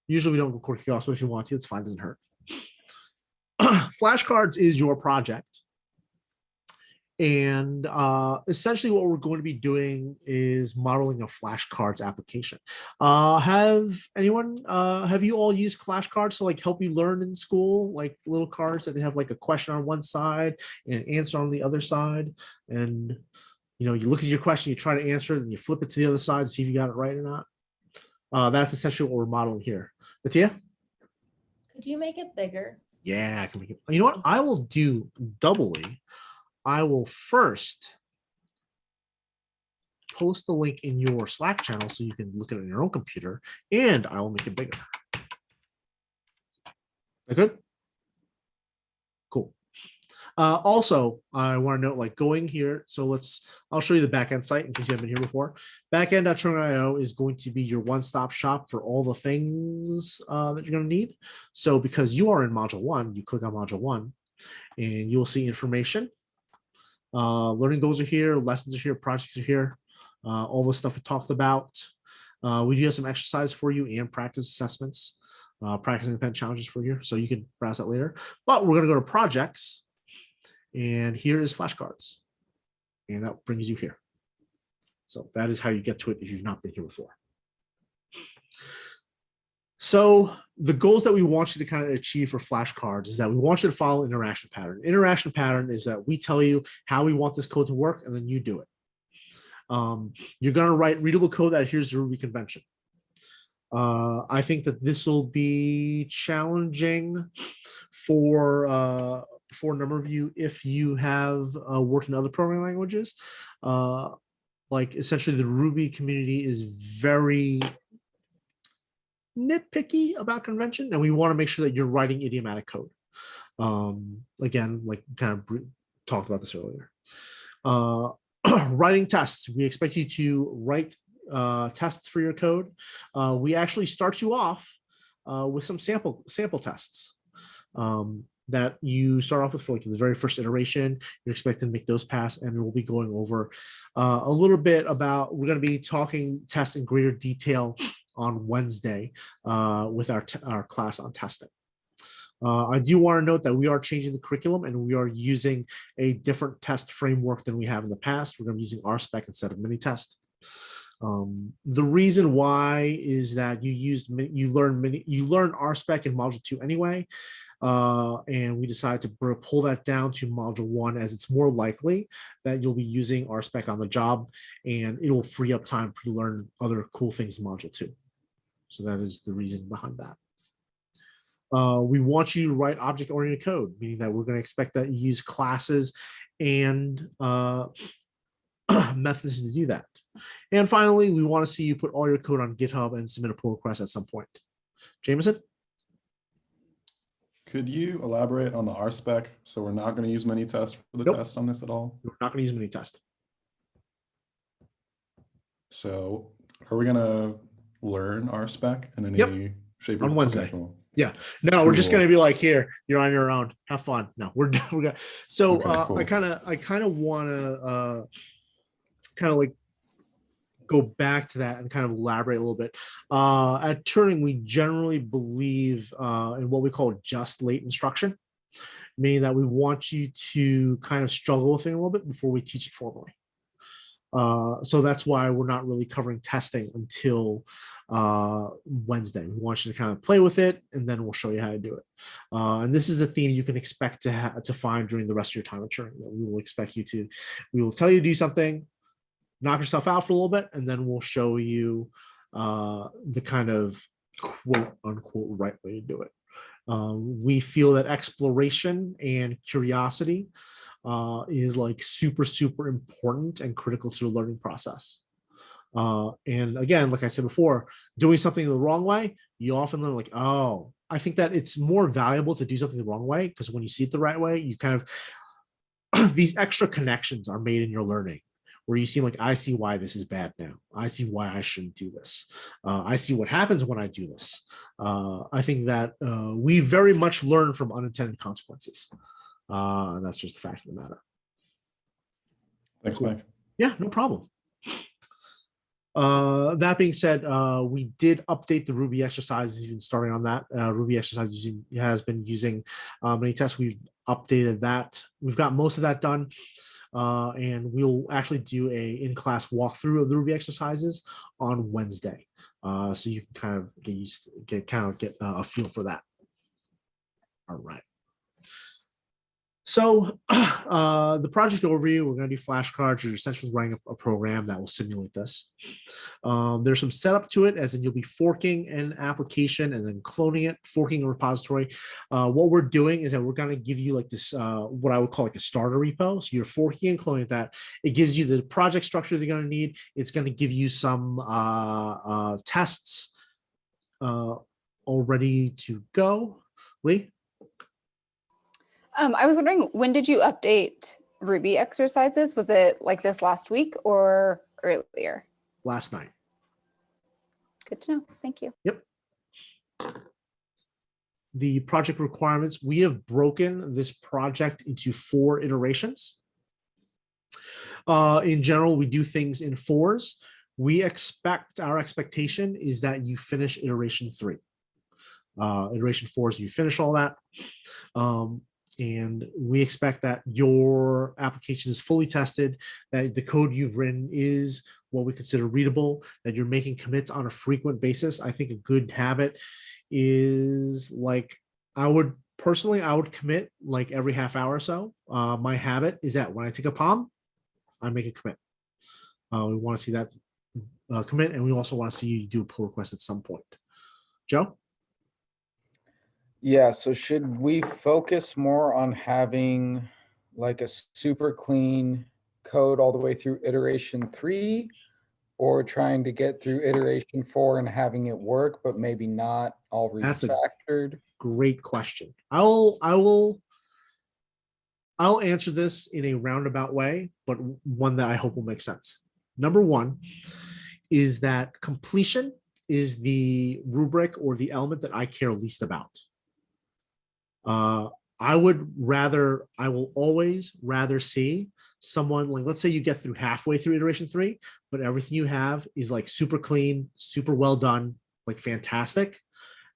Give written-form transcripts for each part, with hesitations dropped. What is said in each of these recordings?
Usually we don't record kickoffs, but if you want to, it's fine. It doesn't hurt. Flashcards is your project. And essentially what we're going to be doing is modeling a flashcards application. Have you all used flashcards to like help you learn in school? Like little cards that have like a question on one side and an answer on the other side. And you look at your question, you try to answer it, and you flip it to the other side to see if you got it right or not. That's essentially what we're modeling here. Natia? Could you make it bigger? Yeah, I can make it. You know what? I will do doubly. I will first post the link in your Slack channel so you can look at it on your own computer, and I will make it bigger. That good? Cool. Also, I want to note, like going here, so I'll show you the backend site in case you haven't been here before. Backend.turn.io is going to be your one-stop shop for all the things that you're going to need. So because you are in module 1, you click on module 1 and you'll see information. Learning goals are here, lessons are here, projects are here, all the stuff we talked about. We do have some exercise for you and practice assessments, practice independent challenges for you, so you can browse that later. But we're going to go to projects, and here is flashcards, and that brings you here. So that is how you get to it if you've not been here before. So the goals that we want you to kind of achieve for flashcards is that we want you to follow an interaction pattern. Interaction pattern is that we tell you how we want this code to work, and then you do it. You're going to write readable code that adheres to Ruby convention. I think that this will be challenging for a number of you if you have worked in other programming languages. Like essentially the Ruby community is very nitpicky about convention, and we want to make sure that you're writing idiomatic code. Again, like kind of talked about this earlier. Writing tests. We expect you to write tests for your code. We actually start you off with some sample tests that you start off with for like the very first iteration. You're expected to make those pass, and we'll be going over a little bit about, we're going to be talking tests in greater detail on Wednesday with our class on testing. I do want to note that we are changing the curriculum, and we are using a different test framework than we have in the past. We're going to be using RSpec instead of Minitest. The reason why is that you learn RSpec in module 2 anyway, and we decided to pull that down to module 1 as it's more likely that you'll be using RSpec on the job, and it will free up time for you to learn other cool things in module 2. So that is the reason behind that. We want you to write object-oriented code, meaning that we're going to expect that you use classes and methods to do that. And finally, we want to see you put all your code on GitHub and submit a pull request at some point. Jameson? Could you elaborate on the RSpec? So we're not going to use Minitest for the test on this at all? We're not going to use Minitest. So are we going to learn RSpec in any shape on Wednesday? Okay, cool. Yeah, no, cool. We're just going to be like, here, you're on your own, have fun. No, we're good. So okay, cool. I kind of want to kind of like go back to that and kind of elaborate a little bit. At Turing, we generally believe in what we call just late instruction, meaning that we want you to kind of struggle with it a little bit before we teach it formally. So that's why we're not really covering testing until Wednesday. We want you to kind of play with it, and then we'll show you how to do it. And this is a theme you can expect to find during the rest of your time at Turing. We will expect you to, we will tell you to do something, knock yourself out for a little bit, and then we'll show you the kind of quote unquote right way to do it. We feel that exploration and curiosity is like super important and critical to the learning process. And again, like I said before, doing something the wrong way, you often learn like, oh, I think that it's more valuable to do something the wrong way, because when you see it the right way, you kind of these extra connections are made in your learning, where you see like, I see why this is bad now. I see why I shouldn't do this. I see what happens when I do this. I think that we very much learn from unintended consequences. And that's just the fact of the matter. Thanks, Mike. Yeah, no problem. That being said, we did update the Ruby exercises, even starting on that. Ruby exercise has been using many tests. We've updated that. We've got most of that done. And we'll actually do a in-class walkthrough of the Ruby exercises on Wednesday. So you can kind of get a feel for that. All right. So the project overview, we're going to do flashcards. You're essentially running a program that will simulate this. There's some setup to it, as in you'll be forking an application and then cloning it, forking a repository. What we're doing is that we're going to give you like this, what I would call like a starter repo. So you're forking and cloning that. It gives you the project structure they're going to need. It's going to give you some tests all ready to go. Lee? I was wondering, when did you update Ruby exercises? Was it like this last week or earlier? Last night. Good to know. Thank you. Yep. The project requirements, we have broken this project into 4 iterations. In general, we do things in 4s. Our expectation is that you finish iteration 3. Iteration 4 is you finish all that. And we expect that your application is fully tested, that the code you've written is what we consider readable, that you're making commits on a frequent basis. I think a good habit is like, I would commit like every half hour or so. My habit is that when I take a POM, I make a commit. We want to see that commit, and we also want to see you do a pull request at some point. Joe? Yeah, so should we focus more on having like a super clean code all the way through iteration 3, or trying to get through iteration 4 and having it work, but maybe not all refactored? Great question. I'll answer this in a roundabout way, but one that I hope will make sense. Number 1 is that completion is the rubric or the element that I care least about. I will always rather see someone, like, let's say you get through halfway through iteration 3, but everything you have is like super clean, super well done, like fantastic.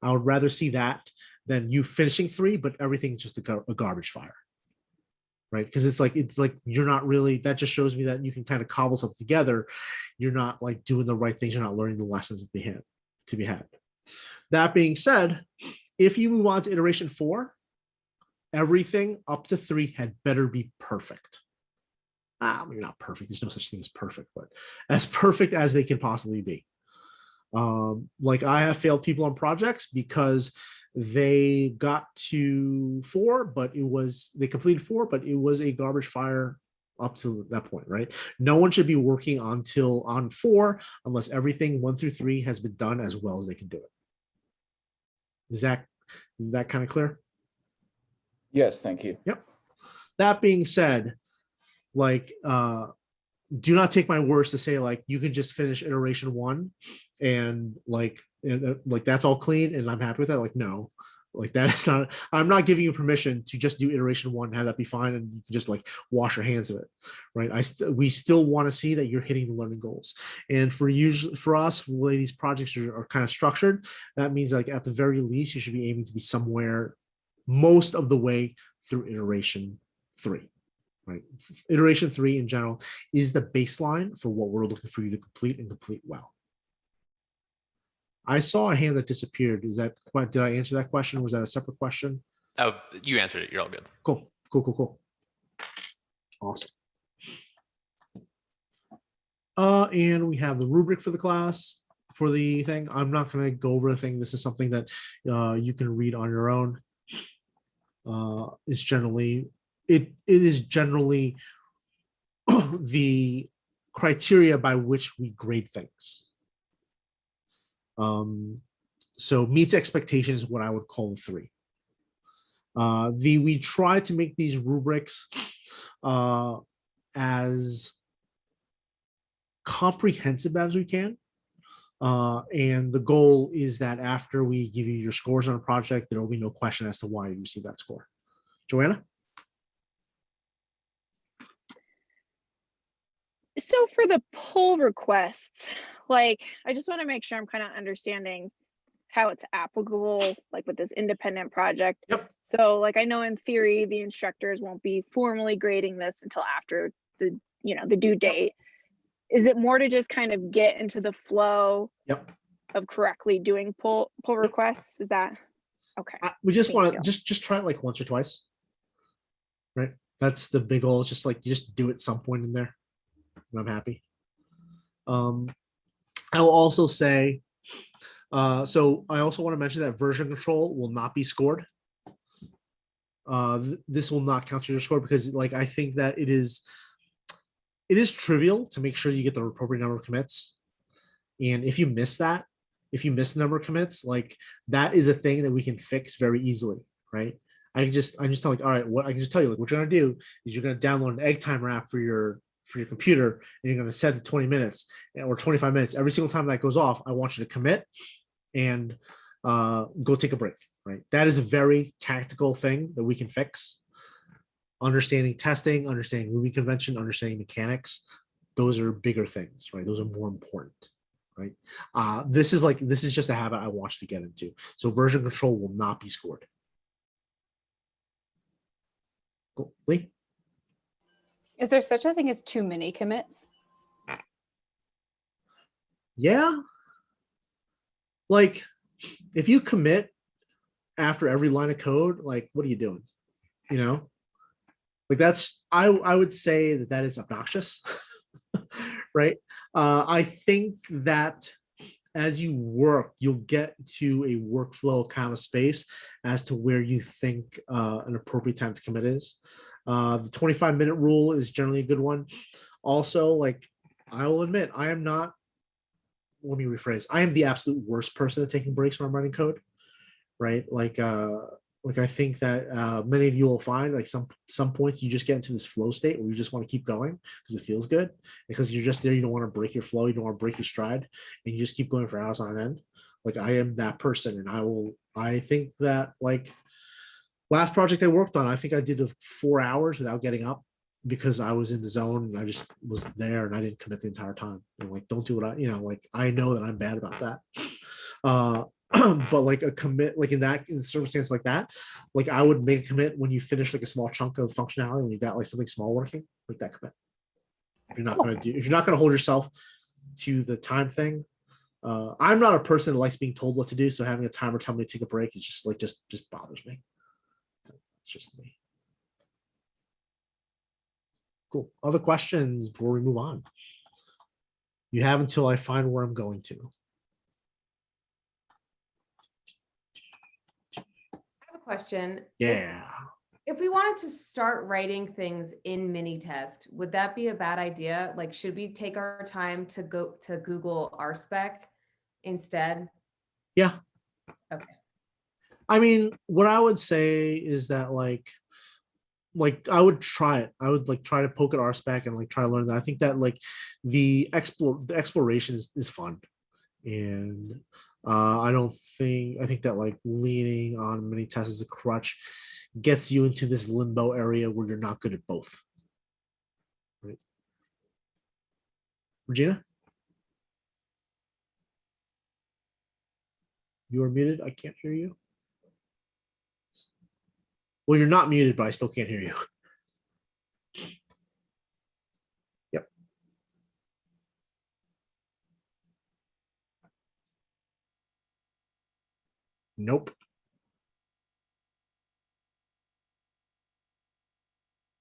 I would rather see that than you finishing 3, but everything's just a garbage fire. Right? Because it's like you're not really, that just shows me that you can kind of cobble something together. You're not like doing the right things. You're not learning the lessons to be had. That being said, if you move on to iteration 4, everything up to 3 had better be perfect. Maybe not perfect. There's no such thing as perfect, but as perfect as they can possibly be. Like I have failed people on projects because they got to 4, but they completed 4, but it was a garbage fire up to that point, right? No one should be working on 4 unless everything 1 through 3 has been done as well as they can do it. Is that kind of clear? Yes, thank you. Yep. That being said, like, do not take my words to say like you can just finish iteration 1 and like that's all clean and I'm happy with that. Like, no, like that is not. I'm not giving you permission to just do iteration 1 and have that be fine and you can just like wash your hands of it, right? We still want to see that you're hitting the learning goals. And for us, the way these projects are kind of structured, that means like at the very least you should be aiming to be somewhere most of the way through iteration 3. Right. Iteration 3 in general is the baseline for what we're looking for you to complete and complete well. I saw a hand that disappeared. Did I answer that question? Was that a separate question? Oh, you answered it. You're all good. Cool. Awesome. And we have the rubric for the class for the thing. I'm not going to go over the thing. This is something that you can read on your own. It is generally the criteria by which we grade things. So meets expectations is what I would call the 3. We try to make these rubrics as comprehensive as we can. And the goal is that after we give you your scores on a project, there will be no question as to why you received that score. Joanna? So for the pull requests, like, I just want to make sure I'm kind of understanding how it's applicable, like with this independent project. Yep. So like, I know in theory, the instructors won't be formally grading this until after the, the due date. Is it more to just kind of get into the flow Yep. of correctly doing pull requests? Is that okay? We just Thank want you. to just try it like once or twice. Right. That's the big goal. It's just like, you just do it some point in there. And I'm happy. I will also say, so I also want to mention that version control will not be scored. This will not count to your score because, like, I think that it is trivial to make sure you get the appropriate number of commits. And if you miss that, if you miss the number of commits, like, that is a thing that we can fix very easily, right? I can just tell, like, all right, what I can just tell you, like, what you're gonna do is you're gonna download an egg timer app for your computer, and you're gonna set it to 20 minutes or 25 minutes. Every single time that goes off, I want you to commit and go take a break, right? That is a very tactical thing that we can fix. Understanding testing, understanding Ruby convention, understanding mechanics, those are bigger things, right? Those are more important, right? This is just a habit I want you to get into. So version control will not be scored. Cool. Lee? Is there such a thing as too many commits? Yeah. Like, if you commit after every line of code, like, what are you doing? You know, like, that's, I would say that is obnoxious. Right. I think that as you work, you'll get to a workflow kind of space as to where you think an appropriate time to commit is. The 25-minute rule is generally a good one. Also, like, I will admit, I am not, let me rephrase, I am the absolute worst person at taking breaks when I'm writing code, right? Like I think that many of you will find, like, some points you just get into this flow state where you just want to keep going because it feels good, because you're just there. You don't want to break your flow. You don't want to break your stride, and you just keep going for hours on end. Like, I am that person, and I think that, like, last project I worked on, I think I did 4 hours without getting up because I was in the zone and I just was there and I didn't commit the entire time. And, like, don't do what like, I know that I'm bad about that. But, like, a commit, like, in circumstance like that, like, I would make a commit when you finish, like, a small chunk of functionality, when you got, like, something small working, like, that commit. If you're not going to hold yourself to the time thing, I'm not a person that likes being told what to do. So having a timer tell me to take a break is just, like, just bothers me. It's just me. Cool. Other questions before we move on? You have until I find where I'm going to. I have a question. Yeah. If we wanted to start writing things in mini test, would that be a bad idea? Like, should we take our time to go to Google RSpec instead? Yeah. Okay. I mean, what I would say is that, like, I would try it. I would, like, try to poke at RSpec and, like, try to learn that. I think that, like, the exploration is fun. And I think that, like, leaning on mini tests as a crutch gets you into this limbo area where you're not good at both. Right. Regina? You are muted. I can't hear you. Well, you're not muted, but I still can't hear you. Yep. Nope.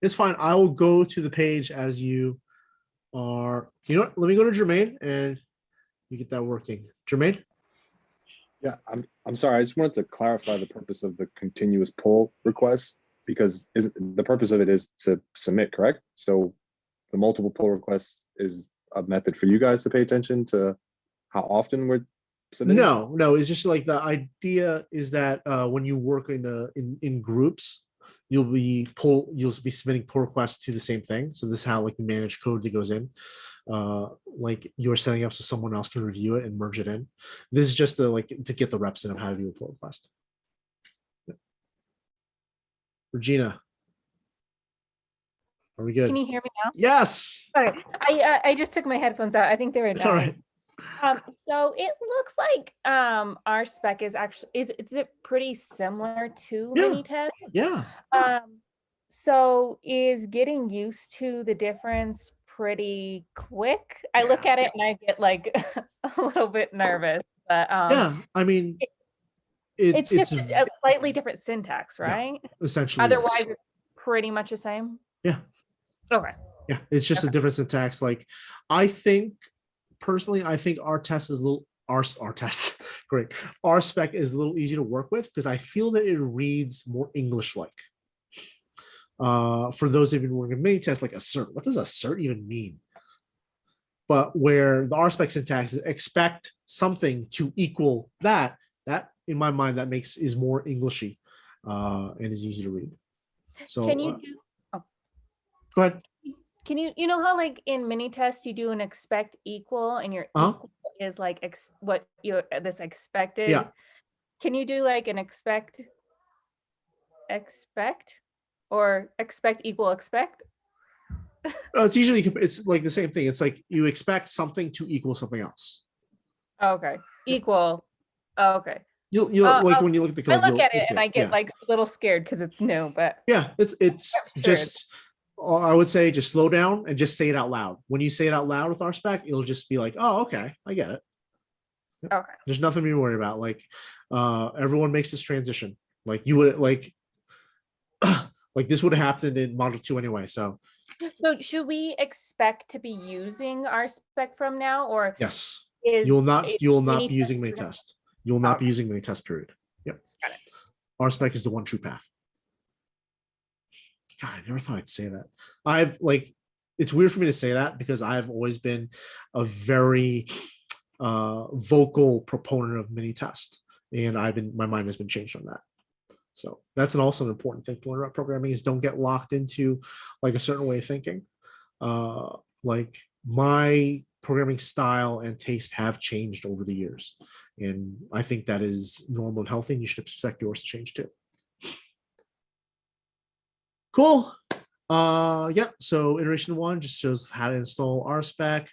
It's fine. I will go to the page as you are. You know what? Let me go to Jermaine and you get that working. Jermaine? Yeah, I'm sorry. I just wanted to clarify the purpose of the continuous pull request, because the purpose of it is to submit, correct? So the multiple pull requests is a method for you guys to pay attention to how often we're submitting? No. It's just, like, the idea is that when you work in groups, you'll be submitting pull requests to the same thing. So this is how, like, you manage code that goes in. Like, you're setting up so someone else can review it and merge it in. This is just to get the reps in of how to do a pull request. Regina. Are we good? Can you hear me now? Yes. Sorry, I just took my headphones out. I think they were It's all right. dying. So it looks like our spec is actually is it pretty similar to Yeah. mini test? Yeah. So is getting used to the difference pretty quick? I look at it and I get like a little bit nervous, but Yeah. I mean, it's just a slightly different syntax, right? essentially. Otherwise, Yes. it's pretty much the same. Yeah. Okay. Yeah. It's just a different syntax. Like, I think personally, I think our test is a little our test. Great. Our spec is a little easier to work with because I feel that it reads more English-like. For those of you who work in mini tests, like assert. What does assert even mean? But where the RSpec syntax is expect something to equal that in my mind is more Englishy and is easy to read. So Can you do? Oh. Go ahead. Can you know how like in mini tests you do an expect equal and your equal is like what you this expected? Yeah. Can you do like an expect or expect equal expect? It's usually it's like the same thing. It's like you expect something to equal something else. Okay. Equal. Oh, okay. You'll like when you look at the code. I look at it and I get like a little scared because it's new, but yeah, it's just. I would say just slow down and just say it out loud. When you say it out loud with our spec, it'll just be like, oh, okay, I get it. Okay. There's nothing to be worried about. Like everyone makes this transition. Like you would like this would have happened in module 2 anyway. So should we expect to be using our spec from now, or yes, you will not be using mini test. You will not be using mini test period. Yep. Got it. Our spec is the one true path. God, I never thought I'd say that. It's weird for me to say that because I've always been a very vocal proponent of mini test, and my mind has been changed on that. So that's also an important thing to learn about programming is don't get locked into like a certain way of thinking. Like my programming style and taste have changed over the years, and I think that is normal and healthy, and you should expect yours to change too. Cool. Yeah, so iteration 1 just shows how to install RSpec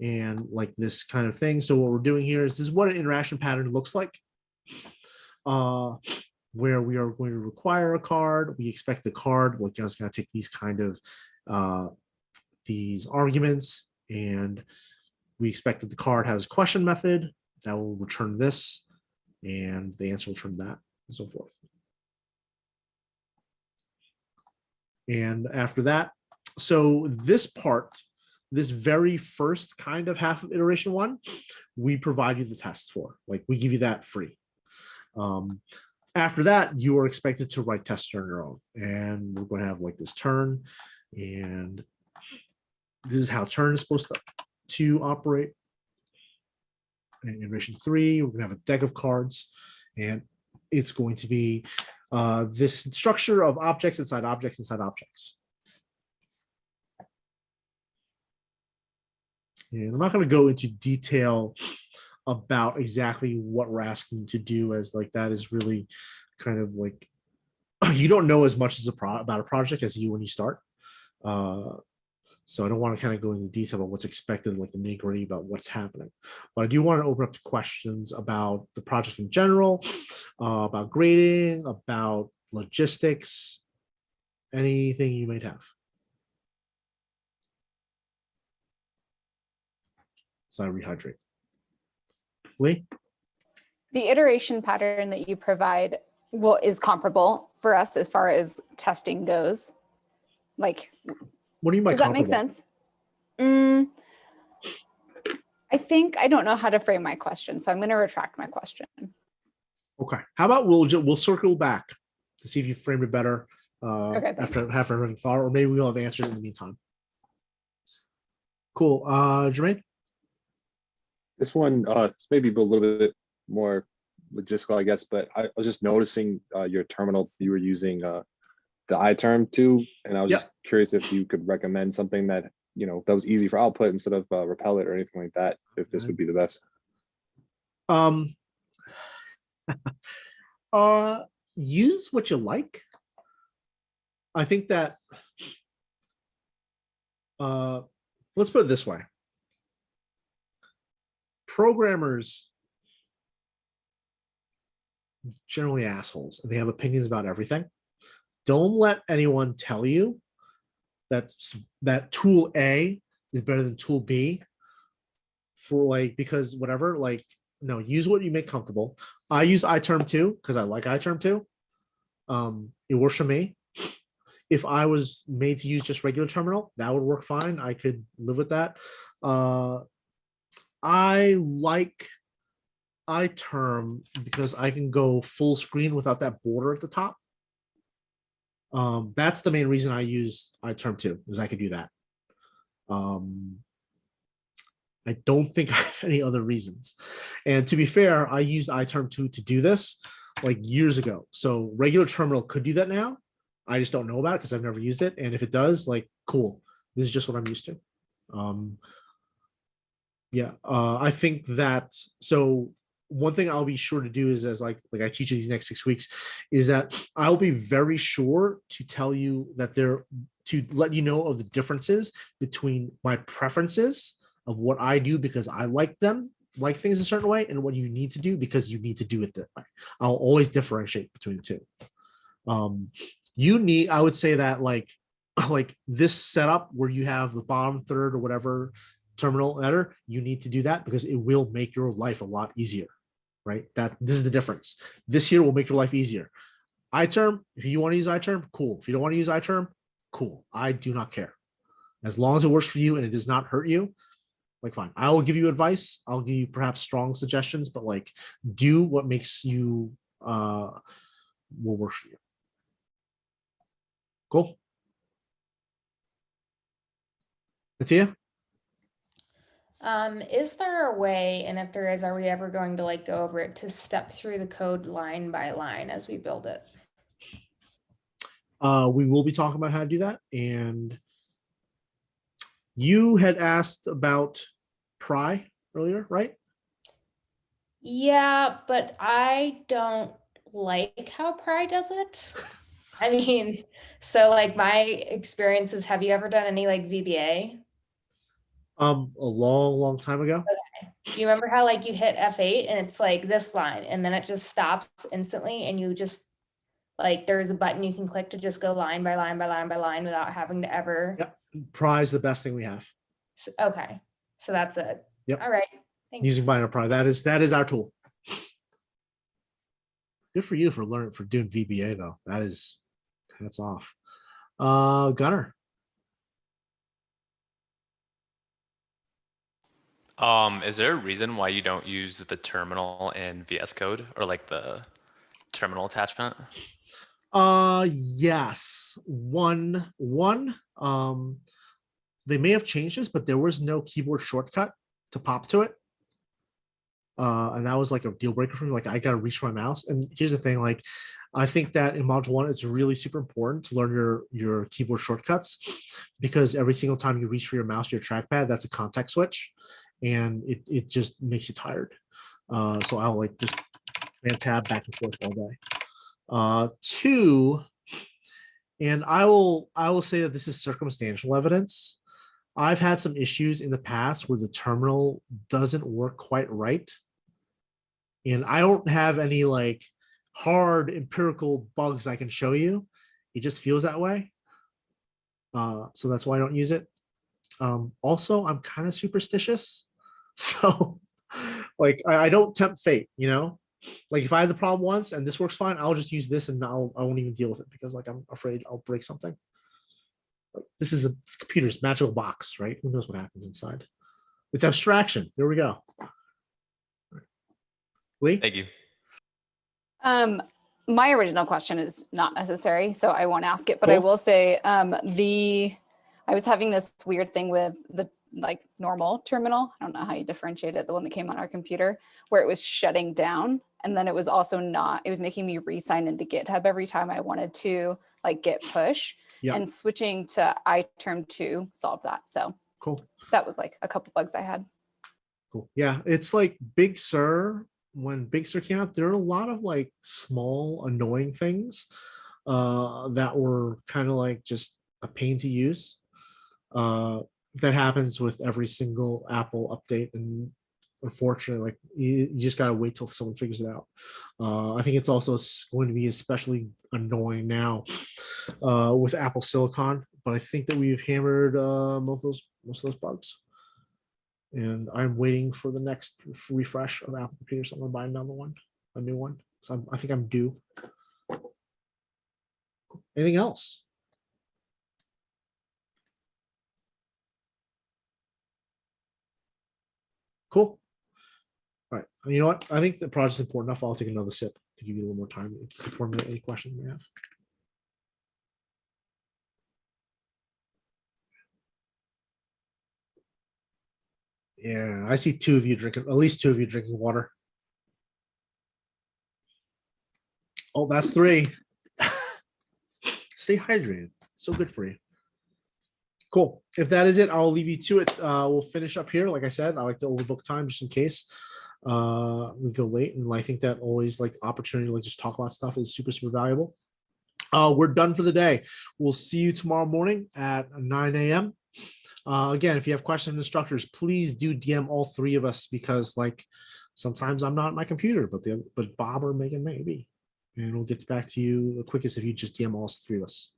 and like this kind of thing. So what we're doing here is this is what an interaction pattern looks like. Where we are going to require a card. We expect the card, like it's going to take these kind of these arguments, and we expect that the card has a question method that will return this, and the answer will return that, and so forth. And after that, so this part, this very first kind of half of iteration 1, we provide you the tests for. Like we give you that free. After that, you are expected to write tests on your own. And we're going to have like this turn. And this is how turn is supposed to operate. In iteration 3, we're going to have a deck of cards. And it's going to be this structure of objects inside objects inside objects. And I'm not going to go into detail about exactly what we're asking you to do, as like that is really kind of like you don't know as much as about a project as you when you start. So I don't want to kind of go into detail about what's expected, like the nitty-gritty about what's happening. But I do want to open up to questions about the project in general, about grading, about logistics, anything you might have. So I rehydrate. Lee? The iteration pattern that you provide is comparable for us as far as testing goes. Like, what do you mean by does that make sense? I think I don't know how to frame my question, so I'm going to retract my question. Okay. How about we'll circle back to see if you framed it better Okay, after having thought, or maybe we'll have answered in the meantime. Cool. Jermaine? This one, it's maybe a little bit more logistical, I guess, but I was just noticing your terminal, you were using the iTerm too, and I was just curious if you could recommend something that, you know, that was easy for output instead of Repellent or anything like that, if this would be the best. Use what you like. I think that let's put it this way. Programmers generally assholes and they have opinions about everything. Don't let anyone tell you that tool A is better than tool B for like, because whatever, like, no, use what you make comfortable. I use iTerm 2 because I like iTerm 2. It works for me. If I was made to use just regular terminal, that would work fine. I could live with that. I like iTerm because I can go full screen without that border at the top. That's the main reason I use iTerm 2, is I could do that. I don't think I have any other reasons. And to be fair, I used iTerm 2 to do this like years ago. So regular terminal could do that now. I just don't know about it because I've never used it. And if it does, like, cool. This is just what I'm used to. I think that, so one thing I'll be sure to do is, as like I teach you these next 6 weeks, is that I'll be very sure to tell you that to let you know of the differences between my preferences of what I do because I like things a certain way, and what you need to do because you need to do it that way. I'll always differentiate between the two. I would say that like this setup where you have the bottom third or whatever terminal header, you need to do that because it will make your life a lot easier, right? This is the difference. This here will make your life easier. iTerm, if you want to use iTerm, cool. If you don't want to use iTerm, cool. I do not care. As long as it works for you and it does not hurt you, like, fine. I will give you advice. I'll give you perhaps strong suggestions, but like, do what makes you will work for you. Cool. Natia? Is there a way, and if there is, are we ever going to like go over it to step through the code line by line as we build it? We will be talking about how to do that. And you had asked about pry earlier, right? Yeah, but I don't like how pry does it. I mean, so like my experiences, have you ever done any like VBA? A long time ago. You remember how like you hit F8 and it's like this line and then it just stops instantly and you just like there's a button you can click to just go line by line by line by line without having to ever. Yep. Pry is the best thing we have. Okay. So that's it. Yep. All right. Thanks. Using binary pry. That is our tool. Good for you for doing VBA though. Hats off. Gunnar. Is there a reason why you don't use the terminal in VS Code or like the terminal attachment? Yes. One, they may have changed this, but there was no keyboard shortcut to pop to it. And that was like a deal breaker for me. Like, I gotta reach for my mouse. And here's the thing, like, I think that in module 1, it's really super important to learn your keyboard shortcuts, because every single time you reach for your mouse, your trackpad, that's a context switch, and it just makes you tired. So I'll like just command tab back and forth all day. 2, and I will say that this is circumstantial evidence. I've had some issues in the past where the terminal doesn't work quite right. And I don't have any like hard empirical bugs I can show you. It just feels that way. So that's why I don't use it. Also, I'm kind of superstitious. So like, I don't tempt fate, you know? Like, if I had the problem once and this works fine, I'll just use this and I won't even deal with it because like, I'm afraid I'll break something. This is this computer's magical box, right? Who knows what happens inside? It's abstraction. There we go. Lee? Thank you. My original question is not necessary, so I won't ask it, but Cool. I will say I was having this weird thing with the like normal terminal. I don't know how you differentiate it, the one that came on our computer, where it was shutting down. And then it was also it was making me re-sign into GitHub every time I wanted to like git push. Yeah. And switching to iTerm 2 solved that. So Cool. that was like a couple bugs I had. Cool. Yeah, it's like Big Sur. When Big Sur came out, there were a lot of like small annoying things that were kind of like just a pain to use. that happens with every single Apple update, and unfortunately, like you just gotta wait till someone figures it out. I think it's also going to be especially annoying now with Apple Silicon, but I think that we've hammered most of those bugs, and I'm waiting for the next refresh of Apple computers. So I'm gonna buy a new one. So I think I'm due. Anything else? Cool. All right. You know what? I think the project's important enough. I'll take another sip to give you a little more time to formulate any questions you have. Yeah, I see two of you drinking, at least two of you drinking water. Oh, that's three. Stay hydrated. So good for you. Cool. If that is it, I'll leave you to it. We'll finish up here. Like I said, I like to overbook time just in case we go late. And I think that always like opportunity to like just talk about stuff is super, super valuable. We're done for the day. We'll see you tomorrow morning at 9 a.m. Again, if you have questions, instructors, please do DM all three of us, because like sometimes I'm not at my computer, but Bob or Megan may be, and we'll get back to you the quickest if you just DM all three of us.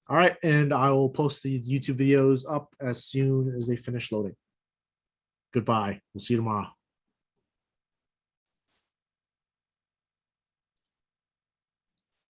All right, and I will post the YouTube videos up as soon as they finish loading. Goodbye. We'll see you tomorrow.